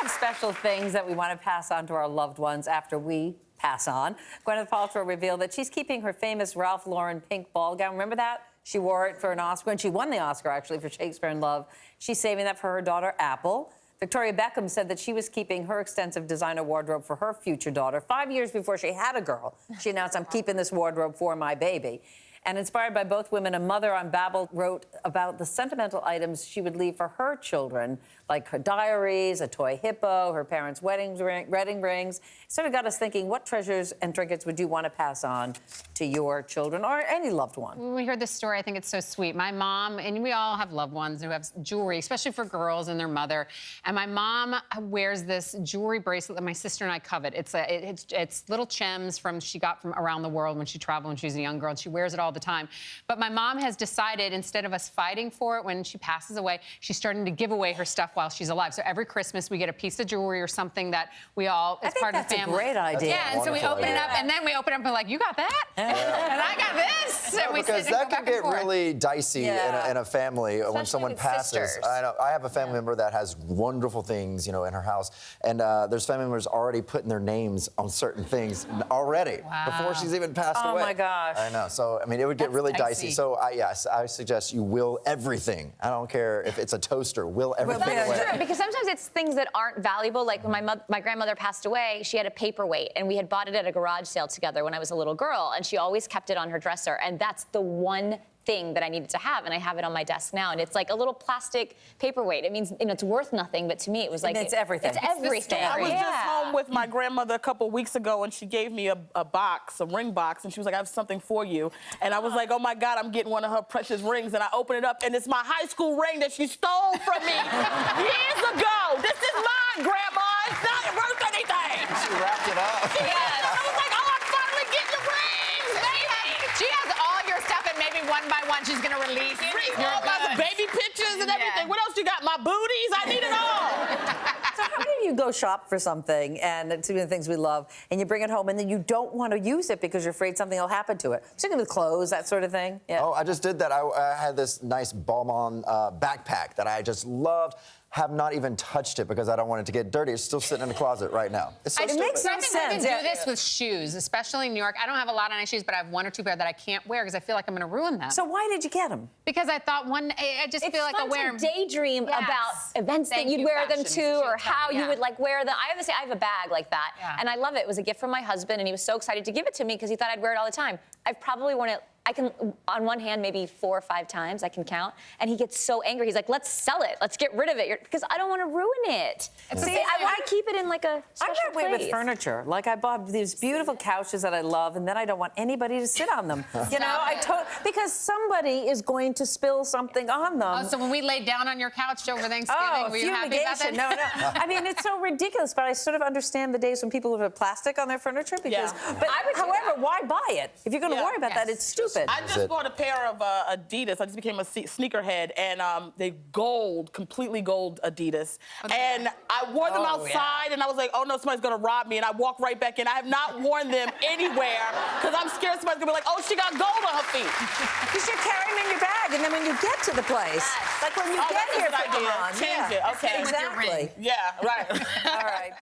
some special things that we want to pass on to our loved ones after we pass on. Gwyneth Paltrow revealed that she's keeping her famous Ralph Lauren pink ball gown. Remember that? She wore it for an Oscar, and she won the Oscar, actually, for Shakespeare in Love. She's saving that for her daughter, Apple. Victoria Beckham said that she was keeping her extensive designer wardrobe for her future daughter. 5 years before she had a girl, she announced, "I'm keeping this wardrobe for my baby." And inspired by both women, a mother on Babbel wrote about the sentimental items she would leave for her children, like her diaries, a toy hippo, her parents' wedding rings. It sort of got us thinking, what treasures and trinkets would you want to pass on to your children or any loved one? When we heard this story, I think it's so sweet. My mom, and we all have loved ones who have jewelry, especially for girls and their mother. And my mom wears this jewelry bracelet that my sister and I covet. It's little gems she got from around the world when she traveled when she was a young girl, and she wears it all the time. But my mom has decided, instead of us fighting for it when she passes away, she's starting to give away her stuff while she's alive. So every Christmas we get a piece of jewelry or something that we all, as part of the family. I think that's a great idea. Yeah, and so we open it up, and then we open it up and we're like, you got that? And I got this. No, and we because sit and that go can back and get forth. really dicey in a family when someone with passes. sisters. I know. I have a family member that has wonderful things, in her house, and there's family members already putting their names on certain things already before she's even passed away. Oh my gosh! I know. So I mean, it would get really dicey. So yes, I suggest you will everything. I don't care if it's a toaster. Will everything away. That's true, because sometimes it's things that aren't valuable. Like when my grandmother passed away, she had a paperweight, and we had bought it at a garage sale together when I was a little girl, and she always kept it on her dresser, and that's the one thing that I needed to have, and I have it on my desk now, and it's like a little plastic paperweight. It means, it's worth nothing, but to me it was like... It's everything. It's everything. I was just home with my grandmother a couple weeks ago, and she gave me a box, a ring box, and she was like, I have something for you. And I was like, oh my God, I'm getting one of her precious rings, and I open it up, and it's my high school ring that she stole from me years ago. This is mine, Grandma. It's not worth anything. She wrapped it up. Yes. I was like, oh, I'm finally getting the rings, baby. She has all your stuff, and maybe one by one she's gonna release All my baby pictures and everything. What else you got? My booties? I need it all. So how do you go shop for something, and it's one of the things we love, and you bring it home, and then you don't want to use it because you're afraid something will happen to it? Particularly with clothes, that sort of thing. Yeah. Oh, I just did that. I had this nice Balmain backpack that I just loved. Have not even touched it because I don't want it to get dirty. It's still sitting in the closet right now. It's so It makes stupid. no I think sense. we can do this with shoes, especially in New York. I don't have a lot of nice shoes, but I have one or two pair that I can't wear because I feel like I'm going to ruin them. So why did you get them? Because I thought I just feel like I wear them. It's fun to daydream about events that you'd wear them to, or how you would wear them. I have to say, I have a bag like that, and I love it. It was a gift from my husband, and he was so excited to give it to me because he thought I'd wear it all the time. I've probably worn it, I can, on one hand, maybe 4 or 5 times, I can count, and he gets so angry. He's like, let's sell it. Let's get rid of it. Because I don't want to ruin it. See, I want to keep it in like a special I'm that way with place. furniture. Like, I bought these beautiful couches that I love, and then I don't want anybody to sit on them. Because somebody is going to spill something on them. Oh, so when we laid down on your couch over Thanksgiving, were you happy about that? No. I mean, it's so ridiculous, but I sort of understand the days when people would have plastic on their furniture because... But however, why buy it? If you're going to worry about that, it's stupid. I just bought a pair of Adidas. I just became a sneakerhead, and they completely gold Adidas. And I wore them outside, and I was like, oh no, somebody's gonna rob me, and I walked right back in. I have not worn them anywhere because I'm scared somebody's gonna be like, oh, she got gold on her feet. You should carry them in your bag, and then when you get to the place, like when you get here, put them on. Change it. Okay. Exactly. Yeah, right. All right.